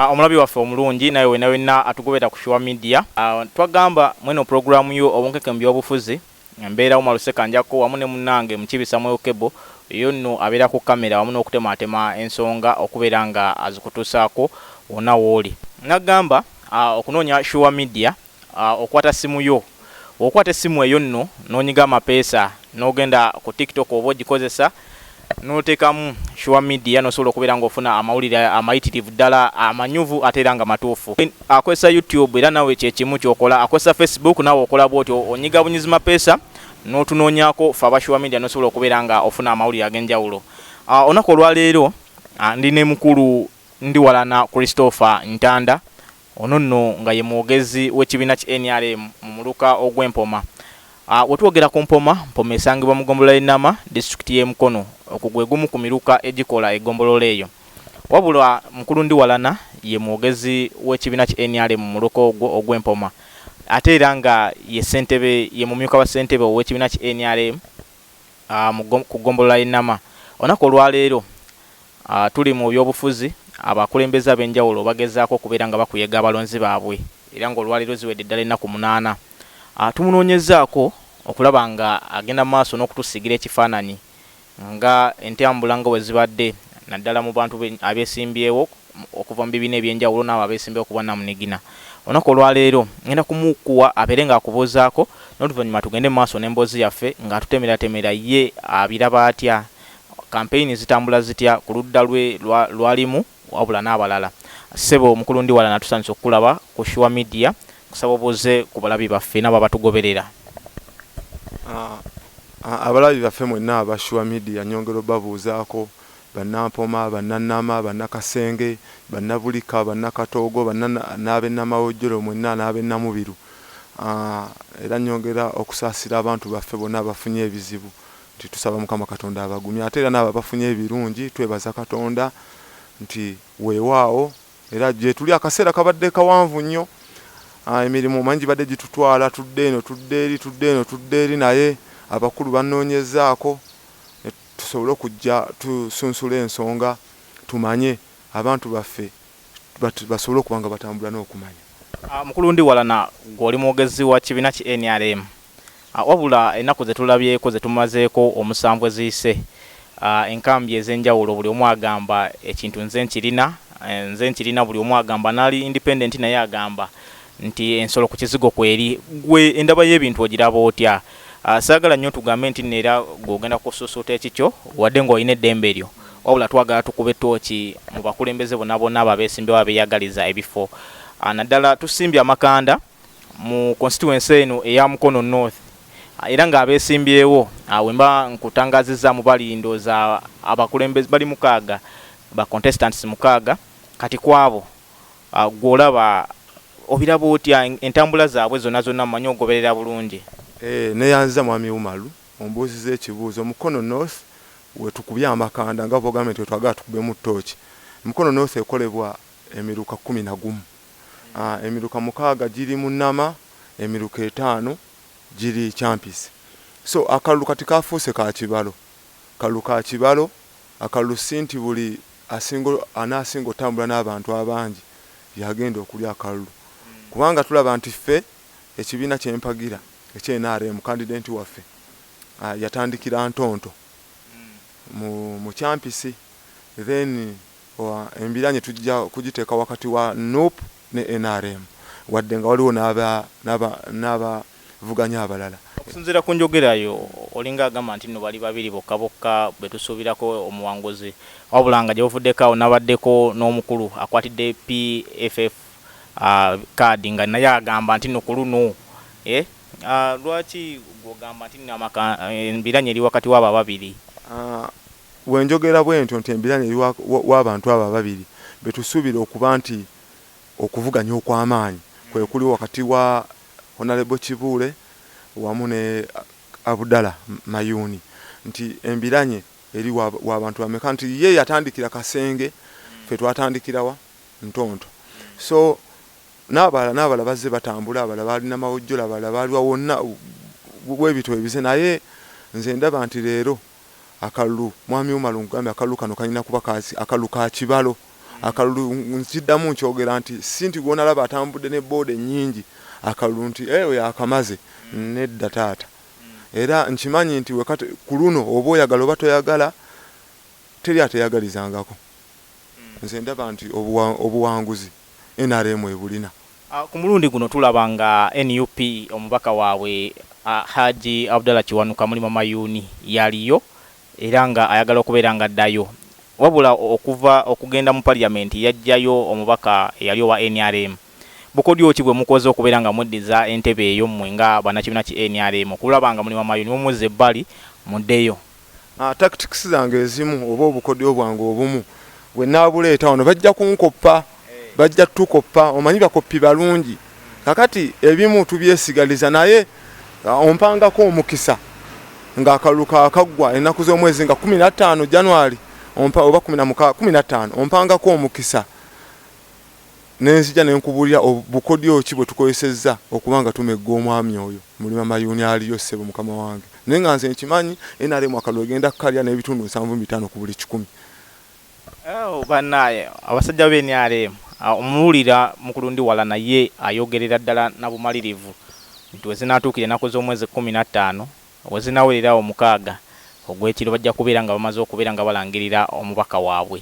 omulabi waffe omulungi naye wenna atugobera ku Sure Media. Twagamba mweno programu yo obunkeke mu byobufuzi embeera Omaluseka njako wamu ne munnange Mukibisa Mwekebo yo nno abeera ku kamera wamu n'okutematema ensonga okubeera nga azikutuusaako wonna wooli. Nagamba okunoonya Sure Media okwata simu yo. Okwata simu eyo nno n'onyiga amapeesa n'ogenda ku TikTok oba ogikozesa n'oteekamu Sure Media n'osobola okubeera ng'ofuna amawulire amayitirivu ddala amanyuvu ate era nga matuufu. Akozesa YouTube era nawe kyekimu kyokola, akozesa Facebook nawe okola bw'otyo onyiga bunyizi mapeesa n'otunoonyaako fe aba Sure Media n'osobola okubeera nga ofuna amawulire ag'enjawulo. Olunaku olwaleero ndi ne mukulu Ndiwalana Christopher Ntanda ono nno nga ye mwogezi w'ekibiina ki NRM mu muluka ogw'Empoma. Wetwogera ku Mpoma esangibwa mu Ggombolola y'Ennama disitulikiti y'e Mukono okugwe gumu ku miruka egikola eggombolola eyo. Wabula mukulu Ndiwalana ye mwogezi w'ekibiina ki NRM mu muluka ogw'Empoma ate era nga ye mumyuka wa ssentebe w'ekibiina ki NRM ku Ggombolola y'Ennama. Olunaku olwaleero tuli mu byobufuzi abakulembeze ab'enjawulo bagezaako okubeera nga bakuyega abalonzi baabwe era ng'olwaleero ziwedde ddala ennaku 8. Tumunoonyezaako okulaba nga agenda mu maaso n'okutusigira ekifaananyi nga entambula nga bwe zibadde naddala mu bantu abeesimbyewo okuva mu bibiina eby'enjawulo n'abo abeesimbyewo ku bwannamunigina. Olunaku olwaleero ngenda kumukuwa abeere ng'akubuuzaako n'oluvannyuma tugende mu maaso n'emboozi yaffe ng'atutemeratemera ye abiraba atya, kampeyini zitambula zitya ku ludda lwe lwalimu wabula n'abalala. Ssebo mukulu Ndiwalana tusanyusa okukulaba ku Sure Media, kusaba obuuze ku balabi baffe n'abo abatugoberera. Abalabi baffe mwenna aba Sure Media nyongera babuuzaako bannampoma, bannannama, bannakasenge, bannabulika, bannakatoogo, n'ab'ennamawojjolo mwenna n'ab'ennamubiru. Era nyongera okusaasira abantu baffe bonna abafunye ebizibu. Tusaba Mukama Katonda abagumya ate era n'abo abafunye ebirungi twebaza Katonda nti weewaawo era gye tuli akaseera kabadde kawanvu nnyo. Emirimu mangi badde gitutwala tudde eri naye abakulu bannoonyezaako tusobole okujja tusunsula ensonga tumanye abantu baffe basobole okuba nga batambula n'okumanya. Mukulu Ndiwalana gw'oli mwogezi wa kibiina ki NRM. Wabula ennaku ze tulabyeko ze tumazeeko omusanvu eziyise enkambi ez'enjawulo buli omu agamba ekintu nze nkirina buli omu agamba naali independent naye agamba nti ensolo ku kizigo kweri. Gwe endaba y'ebintu ogiraba otya? Saagala nnyo tugambe nti neera gw'ogenda kusuusuuta ekikyo wadde ng'olina eddembe eryo, wabula twagala tukube ettooki mu bakulembeze bonna abo abeesimbyewo abeeyagaliza ebifo. Naddala tusimbye amakanda mu constituency eno eya Mukono North era ng'abeesimbyewo wemba nkutangazizza mu balindooza abakulembeze bali 6 ba contestants 6 kati kwabo gw'olaba obiraba otya entambula zaabwe zonna mmanyi ogoberera bulungi? Neyanziza mwami Umalu ombuuziza ekibuuzo. Mukono North wetukubye amakanda nga bw'ogambye nti twagala tukubemu ttooki. Mukono North ekolebwa emiruka 11. Emiruka 6 giri mu Nnama, emiruka 5 giri Kyampisi. So akalulu kati kafuuse ka kibalo. Kalulu ka kibalo, akalulu sinti buli anaasinga otambula n'abantu abangi yagenda okulya akalulu. Kubanga tulaba nti ffe ekibiina ky'empagira ekye-NRM candidate waffe yatandikira Ntonto mu Kyampisi, then embiranye tujja kugiteeka wakati wa NUP ne NRM wadde nga waliwo n'abavuganya abalala. Okusinziira ku njogerayo olinga agamba nti nno bali babiri bokka bwe tusuubirako omuwanguzi, wabula nga gye buvuddeko awo nabaddeko n'omukulu akwatidde PFF kaadi nga naye agamba nti nno ku luno lwaki gw'ogamba nti nno embiranye eri wakati w'abo ababiri? Wenjogera bwentyo nti embiranye eri w'abantu abo ababiri betusuubira okuba nti okuvuganya okw'amaanyi kwe kuli wakati wa Honorable Kibuule wamu ne Abdallah Mayuni nti embiranye eri w'abantu bameka nti ye yatandikira Kasenge ffe twatandikira wa Ntonto. So n'abala bazze batambula, abala balina mawojjola, abala baliwa wonna bwebitwe ebize, naye nze ndaba nti leero akalulu mwami Umalu ngambye akalulu kano kalina kuba akalulu ka kibalo akalulu nkiddamu nkyogera nti sinti gw'onalaba atambudde ne boode nnyingi akalulu nti eyo yakamaze nedda taata era nkimanyi nti wekati ku luno oba oyagala oba toyagala teri ateyagalizangako nze ndaba nti obuwanguzi NRM ebulina. Ku mulundi guno tulaba nga NUP omubaka waabwe Haji Abdallah Kiwanuka Mulima Mayuni yaliyo era nga ayagala okubeera nga addayo wabula okugenda mu parliament yajjayo omubaka eyali wa NRM. Bukodyo ki bwe mukoze okubeera nga muddiza entebe eyo mmwe nga bannakibiina ki NRM okulaba nga Mulima Mayuni mumuze ebbali muddeyo? Tactics zange ezimu oba obukodyo bwange obumu bwe naabuleeta wano bajja kunkoppa bajja tukoppa omanyi bakoppi balungi kakati ebimu tubyesigaliza naye ompangako omukisa ng'akalulu kaakaggwa ennaku z'omwezi nga 15 January oba 15 ompangako omukisa nenzija nenkubulira obukodyo ki bwe tukozesezza okubanga tumegga omwami oyo Mulima Mayuni aliyo ssebo mukama wange naye nga nze nkimanyi NRM akalulu egenda kukalya n'ebitundu 75 ku buli 10. Bannaye abasajja b'NRM omuwulira Mukulundi wala naye ayogerera ddala na bumalirivu nti wezinatuukira ennaku z'omwezi 15 wezinawulirawo 6 ogw'ekiro bajja kubeera nga bamaze okubeera nga balangirira omubaka waabwe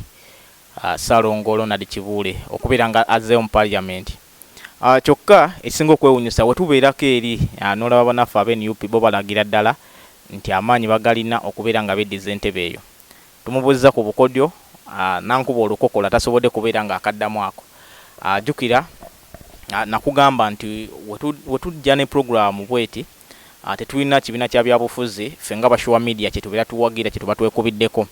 Ssalongo Ronald Kibuule okubeera nga azzeeyo mu parliament. Kyokka ekisinga okwewuunyisa we tubeerako eri n'olaba bannaffe ab'NUP bo balagira ddala nti amaanyi bagalina okubeera nga beddiza entebe eyo. Tumubuuziza ku bukodyo nankuba olukokola tasobodde kubeera nga akaddamu ako. Jjukira nakugamba nti wetujja ne programu bweti tetulina kibiina kya byabufuzi ffe nga bashuwa media kyetubeera tuwagira kyetuba twekubiddeko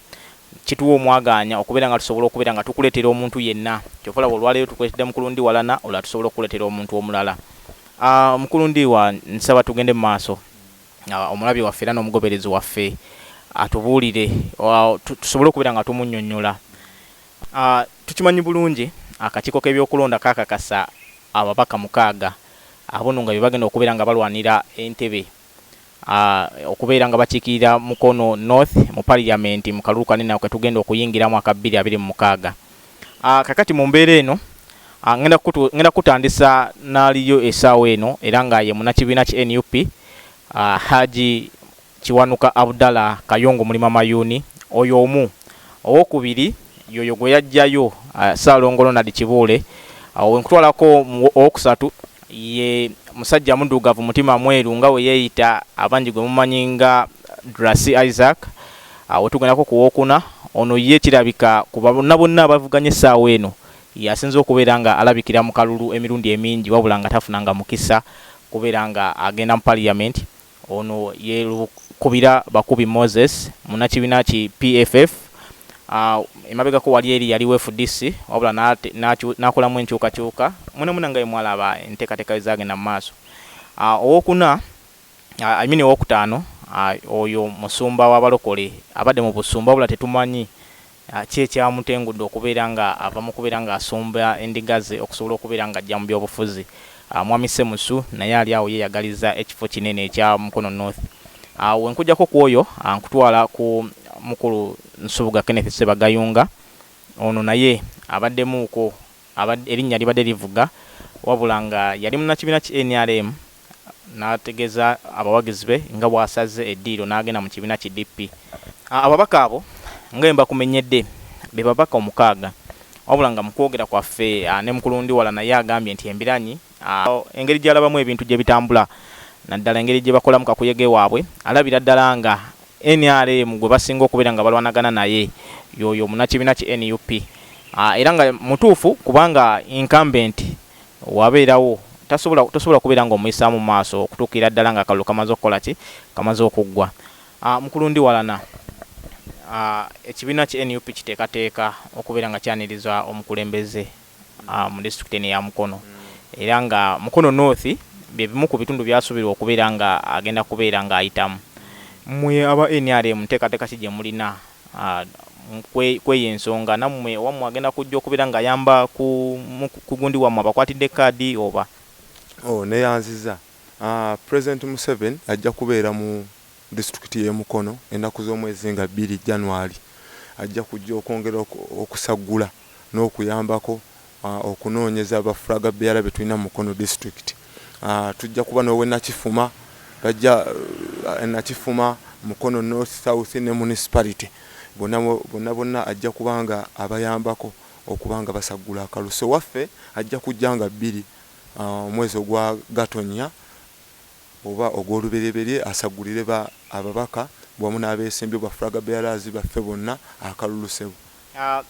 kituwa omwaganya okubeera nga tusobola okubeera nga tukuleetera omuntu yenna kyofala olwaleero tukuleetedde Mukulundi walana olwa tusobola okuleetera omuntu omulala. Mukulundi wa nsaba tugende mu maaso omulabi waffe era n'omugoberezi waffe atubuulire tusobole okubeera nga tumunnyonnyola. Tukimanyi bulungi akakiiko k'ebyokulonda kakakasa ababaka 6 abono nga bagenda okubeera nga balwanira entebe okubeera nga bakiikirira Mukono North mu parliament mu kalulu kanene ke tugenda okuyingira mu 2026. Kakati mu mbeera eno ngenda kutandisa n'aliyo essaawa eno era nga ye munnakibiina ki NUP Haji Kiwanuka Abdallah Kayongo Mulima Mayuni oyo omu. Owokubiri yoyo gwe yajjayo Ssalongo Ronald Kibuule wenkutwalako owokusatu ye musajja muddugavu mutima mweru nga we yeeyita abangi gwe mumanyi nga Drasi Isaac. Wetugendako ku wokuna ono ye kirabika ku bonna bonna abavuganya essaawa eno yasinza okubeera nga alabikira mu kalulu emirundi emingi wabula nga tafunanga mukisa kubeera nga agenda mu parliament. Ono ye kubira Bakubi Moses munnakibiina ki PFF emabegako wali eri yaliwo FDC wabula nakolamu enkyukakyuka muna nga yemwalaba enteekateeka ezagenda mu maaso. Owokuna owokutaano oyo musumba w'abalokole abadde mu busumba wabula tetumanyi ki ekyamutengudde okubeera nga ava mu kubeera nga asumba endiga ze okusobola okubeera nga ajja mu byobufuzi. Mwami Semusu naye ali awo yeyagaliza ekifo kinene ekya Mukono North. Wenkujjako ku oyo nkutwala ku mukulu Nsubuga Kenneth Sebagayunga ono naye abaddemuuko erinnya libadde livuga wabula nga yali munnakibiina ki NRM n'ategeeza abawagizi be nga bw'asaze eddiiro n'agenda mu kibiina ki DP. Ababaka abo nga mbakumenyedde be babaka 6 wabula nga mu kwogera kwaffe ne Mukulundi wala naye agambye nti embiranyi engeri gy'alabamu ebintu gye bitambula naddala engeri gye bakola mu kakuyege waabwe alabira ddala nga NRM gwe basinga okubeera nga balwanagana naye yoyo munnakibiina ki NUP era nga mutuufu kubanga incumbent wabeerawo tosobola kubeera nga omuyisaamu mu maaso okutuukira ddala nga akalulu kamaze okukola ki kamaze okuggwa. Mukulundi walana ekibiina ki NUP kiteekateeka okubeera nga kyaniriza omukulembeze mu disitulikiti eno eya Mukono era nga Mukono North bye bimu ku bitundu byasuubirwa okubeera nga agenda kubeera nga ayitamu. Mmwe aba NRM nteekateeka ki gye mulina kweyo ensonga nammwe wammwe agenda kujja okubeera nga ayamba ku gundi wammwe abakwatidde kaadi oba? Neyanziza President Museveni ajja kubeera mu disitulikiti y'e Mukono ennaku z'omwezi nga 2 January ajja kujja okwongera okusaggula n'okuyambako okunoonyeza abafulaga beera be tulina mu Mukono district. Tujja kuba n'ow'Ennakifuma bajja Ennakifuma, Mukono North, South ne municipality bonna ajja kubanga abayambako okubanga basaggula akalulu. So waffe ajja kujjanga 2 omwezi ogwa Gatonnya oba ogw'olubereberye asaggulire ababaka bwamu n'abeesimbye bafulaga bearers baffe bonna akalulu sebo.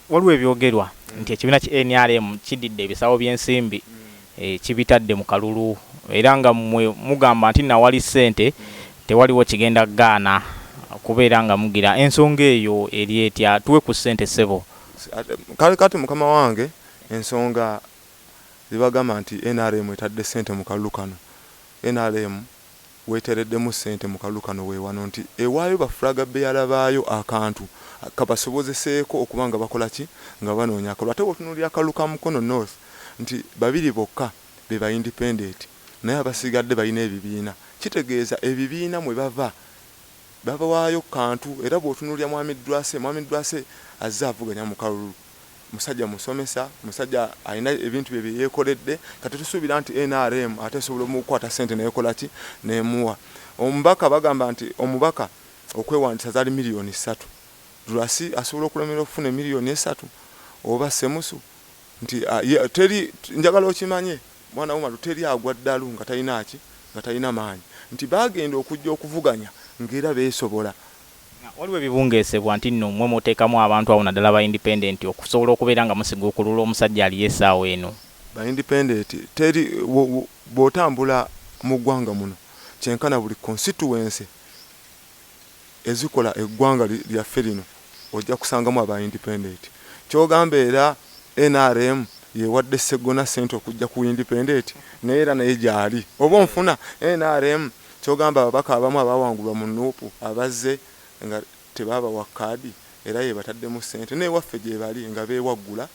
Waliwo ebyogerwa nti ekibiina ki NRM kididde ebisawo by'ensimbi kibitadde mu kalulu era nga mugamba nti nawali ssente tewaliwo kigenda gaana kubeera nga mugira. Ensonga eyo eri etya? Tuwe ku ssente sebo. Kati mukama wange ensonga zibagamba nti NRM etadde ssente mu kalulu kano. NRM wetereddemu ssente mu kalulu kano weewano nti ewaayo bafulaga beara baayo akantu kabasobozeseeko okubanga bakola ki nga banoonya akalulu. Ate bw'otunuulira akalulu ka Mukono North nti 2 bokka be ba independent naye abasigadde balina ebibiina. Kitegeeza ebibiina mwe babawaayo kantu. Era bw'otunuulira Mwami Dwase azze avuganya mu kalulu, musajja musomesa, musajja alina ebintu bye yeekoledde. Kati tusuubira nti NRM ate esobola okukwata ssente neekola ki neemuwa. Omubaka bagamba nti omubaka okwewandiisa zaali miliyoni 3. Dwasi asobola okulemera okufuna miliyoni 3 oba Semusu nti teri njagala okimanye mwana w'omalu teri agwa ddalu nga talina ki nga talina maanyi nti bagenda okujja okuvuganya ng'era beesobola. Waliwo ebibungeesebwa nti nno mmwe muteekamu abantu abo naddala ba independent okusobola okubeera nga musiga okulula omusajja ali essaawa eno. Ba independent teri bw'otambula mu ggwanga muno kyenkana buli constituency ezikola eggwanga lyaffe lino ojja kusangamu aba independent. Kyogamba era NRM yewadde Sseggona ssente okujja ku independent naye era naye gyali oba onfuna NRM. Kyogamba ababaka abamu abawangulwa mu nuupu abazze nga tebabawa kaadi era ye bataddemu ssente naye waffe gye bali nga beewaggula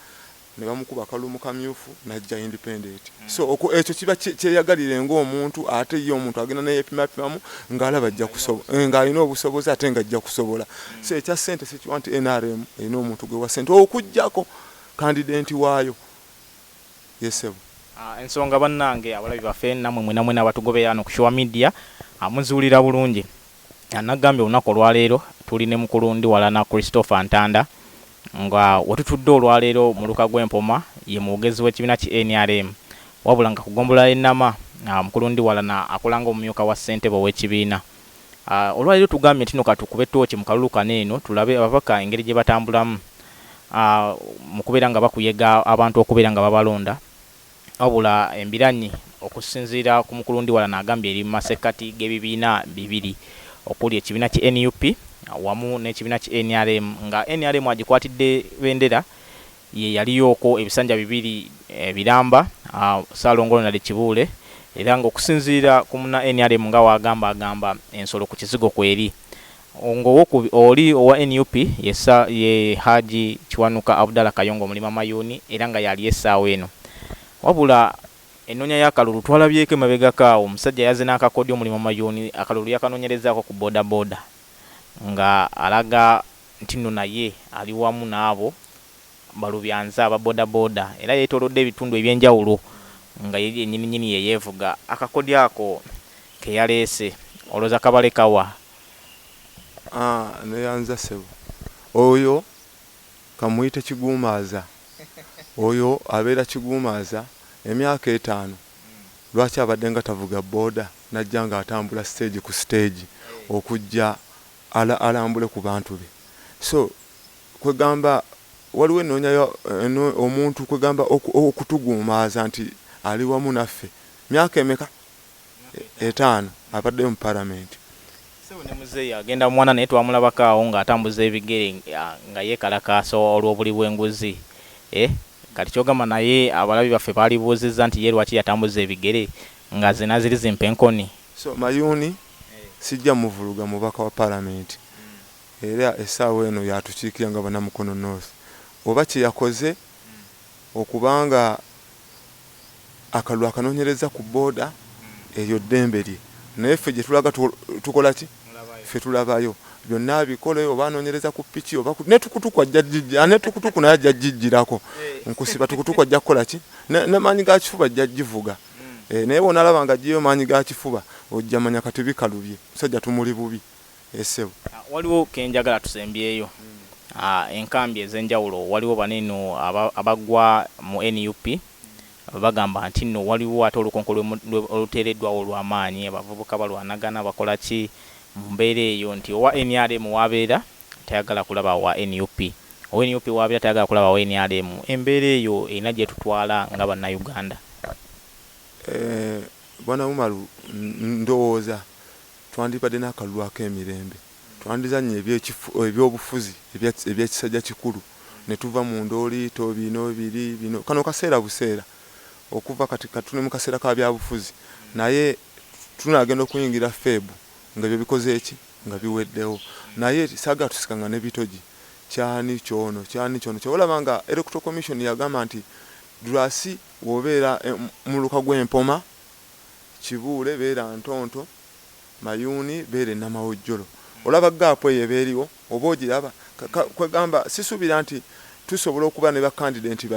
ne bamukuba akalulu mu kamyufu najja independent. So ekyo kiba kyeyagalire ng'omuntu ate ye omuntu agenda neyepimapimamu ng'alaba ajja kusobola ng'alina obusobozi ate ng'ajja kusobola. So ekya ssente sikiwa nti NRM erina omuntu gwe wa ssente okuggyako kandidenti waayo yesebo. Ensonga bannange abalabi baffe namwe mwenamwe n'abatugobera hano ku Shuwa Media muziwulira bulungi. Nagambye olunaku olwaleero tuli ne Mukulundi Walana Christopher Ntanda nga watutudde olwaleero mu luka gw'Empoma ye mwogezi w'ekibiina ki NRM wabula nga kugombola ennama Mukulundi Walana akolanga omumyuka wa ssentebe w'ekibiina. Olwaleero tugambye nti no katukube ttooki mu kalulu kano eno tulabe ababaka engeri gye batambulamu mu kubeera nga bakuyega abantu okubeera nga babalonda wabula embiranyi okusinziira ku Mukulundi Walana agambye eri mu masekkati g'ebibiina 2 okuli ekibiina ki NUP wamu n'ekibiina ki NRM nga NRM agikwatidde bendera ye yaliyooko ebisanja 2 biramba Saalongolo nali Kibuule era nga okusinziira ku muna NRM nga agamba ensolo ku kizigo kweri oli owa NUP ye Haji Kiwanuka Abdallah Kayongo mulima mayuni era nga yali essaawa eno wabula ennoonya y'akalulu twalabyeko emabegakaawo omusajja yazze n'akakodyo mulima mayuni akalulu yakanoonyerezaako ku boda nga alaga nti nno naye ali wamu n'abo balubyanza aba boda era yeetoolodde ebitundu ebyenjawulo nga ye nnyini yeyeevuga. Akakodyo ako ke yaleese olowooza kabalekawa? Neyanza sebo oyo kamuyite kiguumaaza oyo abeera kiguumaaza emyaka 5 lwaki abadde nga tavuga boda najja nga atambula stage ku stage okujja alambule ku bantu be. So kwegamba waliwo ennoonya omuntu kwegamba okutuguumaaza nti ali wamu naffe myaka emeka 5 abaddeyo mu palamenti. Ne muzeeyi agenda mwana naye twamulabakaawo ng'atambuza ebigere nga yeekalakaasa olw'obuli bw'enguzi. Kati kyogamba naye abalabi baffe baalibuuzizza nti ye lwaki yatambuza ebigere nga zina ziri zimpenkoni. So mayuni sijja muvuluga mubaka wa palamenti era essaawa eno yatukiikira nga bana Mukono North oba kye yakoze okubanga akalulu akanoonyereza ku booda eyo ddembe lye naye ffe gye tulaga tukola ki ffe tulabayo byonna bikole oba anoonyereza ku piki oba netukutuku ajja netukutuku naye ajja jijjirako nkusiba tukutuku ajja kukola ki n'amaanyi ga kifuba ajja jivuga naye bw'onalaba nga ajjayo maanyi ga kifuba ojja manya kati bikalubye musajja tumuli bubi essebo. Waliwo kenjagala tusembyeyo enkambi ez'enjawulo waliwo baneno abagwa mu NUP bagamba nti nno waliwo ate olukonko oluteereddwawo olw'amaanyi abavubuka balwanagana bakola ki mu mbeera eyo nti owa NRM wabeera tayagala kulaba wa NUP owa NUP wabeera tayagala kulaba wa NRM embeera eyo erina gye tutwala nga bannayuganda. Bwana Umaru ndowooza twandibadde n'akalulu ak'emirembe twandizanye ebyobufuzi ebyekisajja kikulu ne tuva mu ndooliito bino biri bino kano kaseera buseera okuva kati tuli mu kaseera ka byabufuzi naye tunagenda okuyingira feebu nga byo bikoze eki nga biweddewo naye saga tusikanga n'ebitogi kyani kyono kyolaba nga Electoral Commission yagamba nti Dulasi wobeera mu luka gw'empoma Kibuule beera Ntonto Mayuni beere Namawojjolo olaba gaapo eyo ebeeriwo oba ogiraba kwegamba sisuubira nti tusobola okuba ne bakandidenti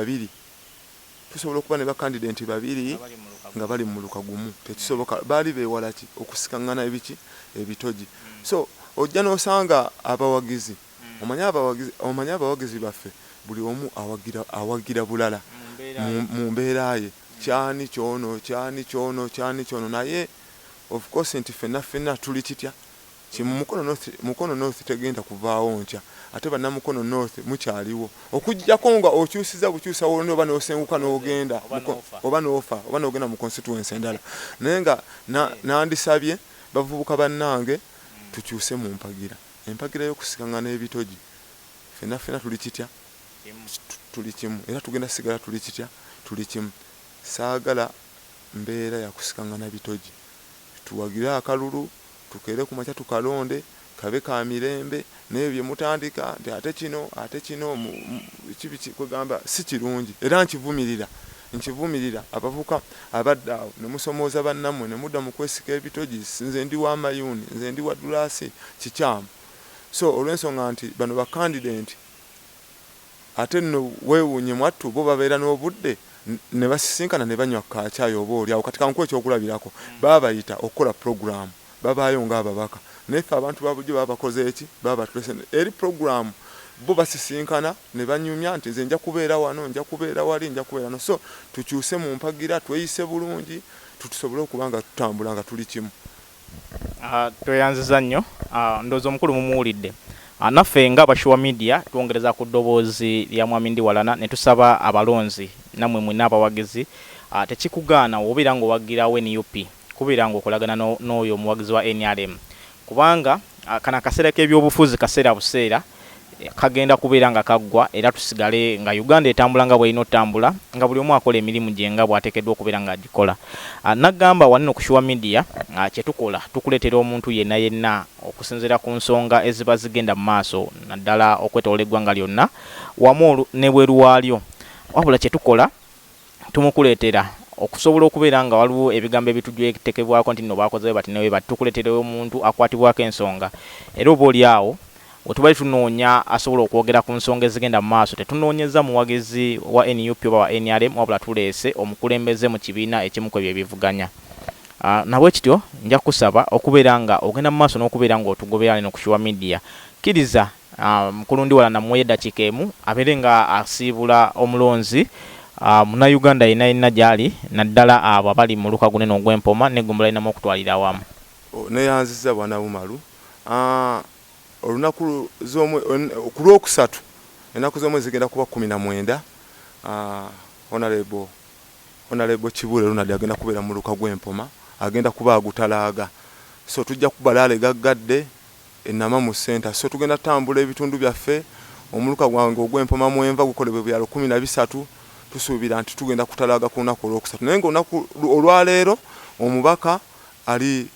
babiri nga bali mu luka gumu tekisoboka baali beewala ki okusikangana ebitogi so ojja n'osanga abawagizi omanya abawagizi baffe buli omu awagira bulala mu mbeera ye kyani kyono naye of course nti ffenna tuli kitya mukono north tegenda kuvaawo nkya ate bannamukono north mukyaliwo okujjako nga okyusiza bukyusa woloni oba n'osenguka n'ogenda oba n'ogenda mu constituency endala naye nga nandisabye bavubuka bannange tukyuse mu empagira y'okusikangana ebitogi ffenna tuli kitya tuli kimu era tugenda sigala tuli kitya tuli kimu saagala mbeera yakusikangana bitogi tuwagire akalulu tukere ku makya tukalonde kabe ka mirembe naye bye mutandika nti ate kino kibiki kwegamba si kirungi era nkivumirira abavuka abadda ne musomooza bannammwe ne mudda mu kwesika ebitogi nze ndi wa Mayuni nze ndi wa Dulasi kikyamu so olw'ensonga nti bano ba candidate ate nno weewuunye mwattu bo babeera n'obudde ne basisinkana ne banywa kacaayi oba oli awo kati kankuwa ekyokulabirako baba bayita okukola program babaayo ng'ababaka naye ffe abantu babujjo baba bakoze eki baba batulese eri program bo basisinkana ne banyumya nti nze nja kubeera wano nja kubeera wali nja kubeera no so tukyuse mu mpagira tweyise bulungi tusobole okuba nga tutambula nga tuli kimu. Tweyanziza nnyo ndowooza omukulu mumuwulidde naffe nga abashuwa media twongereza ku ddoboozi lya Mwami Ndiwalana ne tusaba abalonzi namwe mwina abawagizi tekikugaana obeera ng'owagira NUP kubeera ng'okolagana n'oyo omuwagizi wa NRM kubanga kana akaseera k'ebyobufuzi kaseera buseera kagenda kubeera nga kaggwa era tusigale nga Uganda etambula nga bw'erina otambula nga buli omu akola emirimu gye nga bw'ateekeddwa okubeera ng'agikola. Nagamba wano ku Shuwa Media kye tukola tukuleetera omuntu yenna okusinziira ku nsonga eziba zigenda mu maaso naddala okwetoola eggwanga lyonna wamu ne bweru waalyo wabula kye tukola tumukuleetera okusobola okubeera nga waliwo ebigambo ebitujwetekebwako nti nno baakoze bati newe bati tukuleetera omuntu akwatibwako ensonga era oba oli awo wetubali tunoonya asobola okwogera ku nsonga ezigenda mu maaso tetunoonyeza muwagizi wa NUP oba wa NRM wabula tuleese omukulembeze mu kibiina ekimu ku ebyo ebivuganya. Nabwe kityo nja kusaba okubeera nga ogenda mu maaso n'okubeera ng'otugobera lino ku Shuwa Media kkiriza mukulu Ndiwalana muwe eddakiika emu abeere nga asiibula omulonzi Munnayuganda yenna gyali naddala abo abali mu luka gunene ogw'empoma n'eggumbula linamu okutwalira awamu. Neyanziza Bwana Umaru olunaku ku Lwokusatu ennaku z'omwezi zigenda kuba 19 Honorable Kibuule Ronald agenda kubeera mu luka gw'empoma agenda kuba agutalaaga so tujja kubalaale gaggadde enamamu center so tugenda tambula ebitundu byaffe omuluka gwange ogw'empoma mwenva gukolebwe byalo 13 tusuubira nti tugenda kutalaaga ku lunaku Olwokusatu naye ng'olunaku olwaleero omubaka ali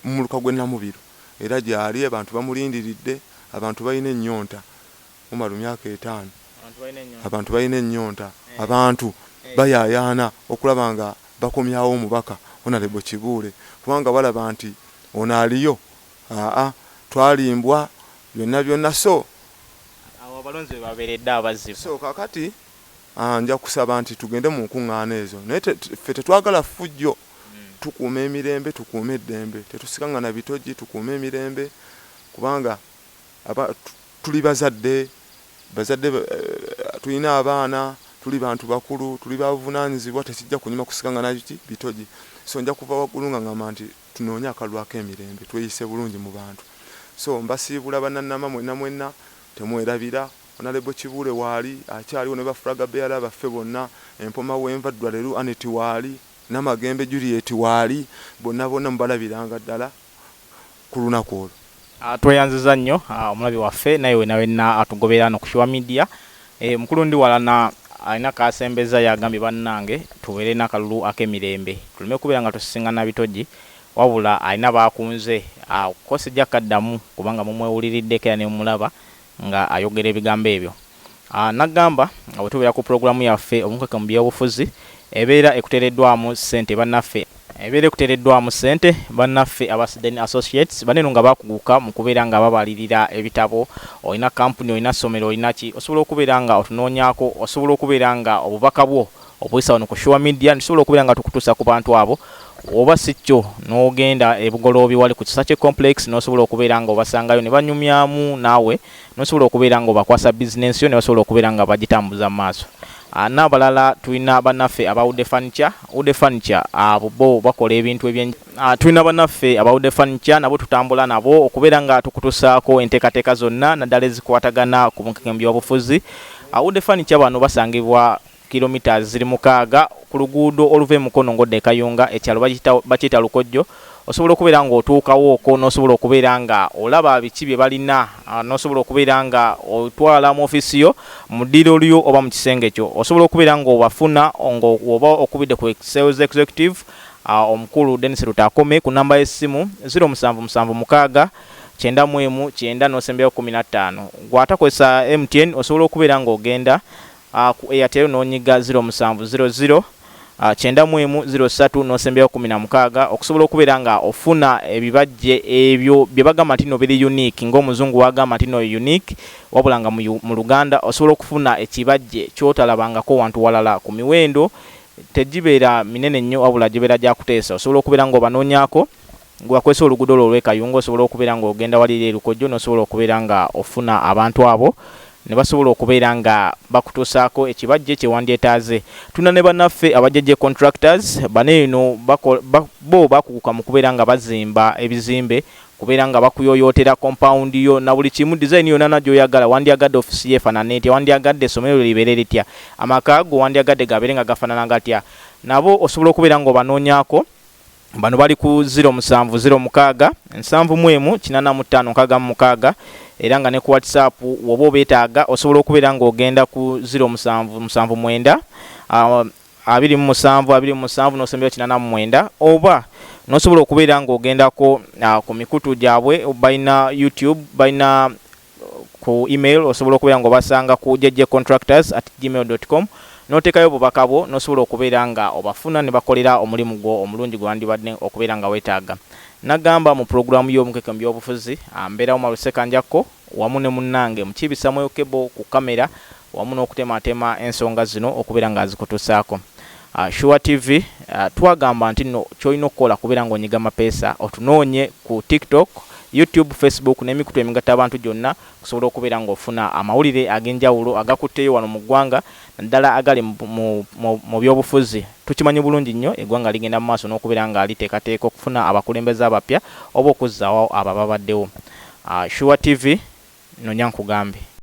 mu luka gw'Ennamubiro era gyali abantu bamulindiridde abantu balina ennyonta Umaru myaka 5 abantu balina ennyonta abantu bayayaana okulaba nga bakomyawo omubaka Honorable Kibuule kubanga balaba nti ono aliyo twalimbwa byonna so abo abalonzi baberedde abazibu so kakati nja kusaba nti tugende mu nkuŋŋaana ezo naye ffe tetwagala fujjo tukuuma emirembe tukuuma eddembe tetusikangana bitogi tukuuma emirembe kubanga tuli bazadde tulina abaana tuli bantu bakulu tuli bavunaanyizibwa tekijja kunyuma kusikangana bitogi so nja kuva waggulu nga ngamba nti tunoonye akalulu ak'emirembe tweyise bulungi mu bantu so mbasiibula bannannama mwenna temwerabira Honorable Kibuule waali akyaliwo ne bafulaga beera baffe bonna Empoma Wenva Ddwaleru Aneti waali Namagembe Juliet waali bonna mubalabiranga ddala ku lunaku olwo. Tweyanziza nnyo omulabi waffe naye wenna atugobera no ku social media mukulu ndi walana alina kasembeza yagambye bannange tubeere n'akalulu ak'emirembe tulume kubeera nga tusisiŋŋana bitogi wabula alina bakunze kosi jakaddamu kubanga mumwewuliriddeko era ne mulaba nga ayogera ebigambo ebyo. Nagamba bwe tubeera ku programu yaffe omukeke mu byobufuzi ebeera ekuteereddwamu ssente bannaffe aba Sydney Associates baneno nga bakuguka mu kubeera nga babalirira ebitabo olina kampuni olina ssomero olina ki osobola okubeera nga otunoonyaako osobola okubeera nga obubaka bwo obuyisa wano ku social media nisobola okubeera nga tukutuusa ku bantu abo oba sicyo n'ogenda ebugoloobi wali ku Kisache Complex n'osobola okubeera nga obasangayo ne banyumyamu naawe n'osobola okubeera nga obakwasa bizinensi yo ne basobola okubeera nga bagitambuza mu maaso. N'abalala tulina bannaffe aba Ude Furniture abo bo bakola ebintu tulina bannaffe aba Ude Furniture nabo tutambula nabo okubeera nga tukutusaako enteekateeka zonna naddala ezikwatagana ku mukeke mu byobufuzi. Ude Furniture bano basangibwa kilomita ziri 6 ku luguudo oluva e Mukono ngodde Kayunga ekyalo bakiyita Lukojjo. Osobola okubeera nga otuukawo okwo n'osobola okubeera nga olaba biki bye balina n'osobola okubeera nga otwala mu ofiisi yo mu ddiiro lyo oba mu kisenge kyo osobola okubeera nga obafuna oba okubidde ku sales executive omukulu Dennis Rutakome ku namba y'essimu 0776 91 915. Gw'atakozesa MTN osobola okubeera nga ogenda ku Airtel n'onyiga 0700 9103 okusobola okubeera nga ofuna ebibajje ebyo bye bagamba nti no biri unique ng'omuzungu wagamba nti no unique wabula nga mu Luganda osobola okufuna ekibajje kyotalabangako wantu walala ku miwendo tegibeera minene nnyo wabula gibeera gya kuteesa. Osobola okubeera nga obanoonyaako gwakwesa oluguudo olw'e Kayunga osobola okubeera nga ogenda walira e Lukojjo n'osobola okubeera nga ofuna abantu abo ne basobola okubeera nga bakutuusaako ekibajje kye wandyetaaze. Tuna ne bannaffe abajeje contractors baneeno bo bakuguka mu kubeera nga bazimba ebizimbe kubeera nga bakuyoyootera compound yo na buli kimu design yonna na gy'oyagala wandyagadde ofisi yeefaanana etya wandyagadde essomero libeere litya amaka go wandyagadde gabeere nga gafaanana gatya nabo osobola okubeera nga obanoonyaako. Bano bali ku 0706 71456 era nga ne ku WhatsApp woba obeetaaga osobola okubeera nga ogenda ku 0779 27 n'osembeyo oba n'osobola okubeera nga ogendako ku mikutu gyabwe balina YouTube balina ku email osobola okubeera nga obasanga ku jjcontractors@gmail.com n'oteekayo obubaka bwo n'osobola okubeera nga obafuna ne bakolera omulimu gwo omulungi gwandibadde okubeera nga weetaaga. Nagamba mu programu y'omukeke mu byobufuzi mbeerawo Maluseka Njako wamu ne munnange Mukiibi Samuel Kebo ku kamera wamu n'okutematema ensonga zino okubeera nga azikutuusaako. Sure TV twagamba nti no kyolina okukola kubeera nga onyiga mapeesa otunoonye ku TikTok, YouTube, Facebook n'emikutu emigatta abantu gyonna kusobola okubeera nga ofuna amawulire ag'enjawulo agakutteyo wano mu ggwanga naddala agali mu byobufuzi. Tukimanyi bulungi nnyo eggwanga ligenda mu maaso n'okubeera nga liteekateeka okufuna abakulembeze abapya oba okuzzaawo abo ababaddewo. Sure TV nonya nkugambe.